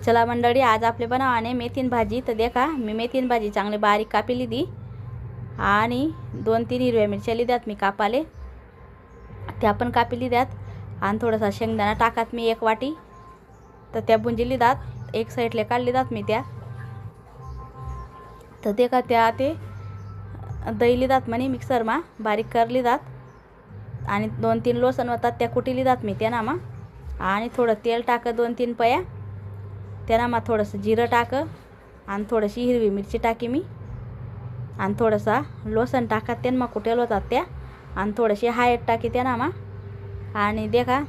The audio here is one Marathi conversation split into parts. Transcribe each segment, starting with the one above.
चला मंडळी, आज आपले बनवाने मेथीन भाजी। तर देखा मी मेथीन भाजी चांगली बारीक कापली दी आणि 2-3 हिरव्या मिरच्या लिद्यात मी कापाले, त्या पण कापली द्यात आणि थोडासा शेंगदाणा टाकात मी 1 वाटी। तर त्या बुंजिली दात एक साईडले काढली दात मी त्या। तर देखा त्या ते दैली दात म्हणे मिक्सर मा बारीक करली दात आणि 2-3 लसण होतात त्या कुटिली दात मी त्या नामा। आणि थोडं तेल टाक 2-3 पया त्याना मा थोडंसं जिरं टाक आणि थोडीशी हिरवी मिरची टाकी मी आणि थोडासा लसण टाका त्यान मा कुटेल होतात त्या आणि थोडीशी हळद टाकी त्याना मा। आणि देखा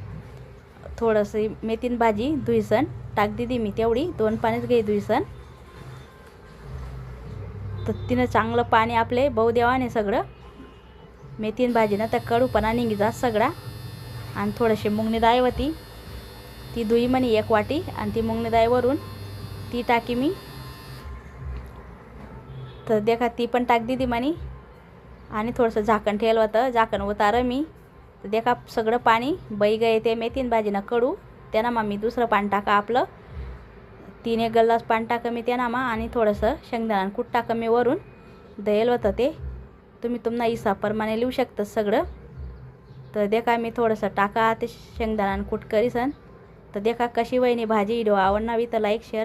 थोडंसं मेथीन भाजी धुईसन टाक दिदी मी तेवढी 2 पाणीच घे धुईसन। तर तिनं चांगलं पाणी आपले बहु देवाने सगळं मेथीन भाजीनं तर कडूपणा निघिजा सगळा। आणि थोडीशी मुंगनी डाळ होती ती धुई म्हणे 1 वाटी आणि ती मुंगनी डाळ वरून ती टाकी मी। तर देखा ती पण टाक दिदी म्हणे आणि थोडंसं झाकण ठेवलं होतं, झाकण उतार मी। तर देखा सगळं पाणी बई गये ते मेथीन भाजीनं कडू त्याना मा मी दुसरं पाणी टाका आपलं 3-1 गल्लास पाणी टाक मी त्याना मा आणि थोडंसं शेंगदाणा कूट टाक मी वरून दयेल होतं ते तुम्ही तुम्हाला हिसाबप्रमाणे लिहू शकता सगळं। तर देखा मी थोडंसं टाका ते शेंगदाणा कूट करीसन। तर देखा कशी वहिनी भाजी व्हिडिओ आवडनावी तर लाईक शेअर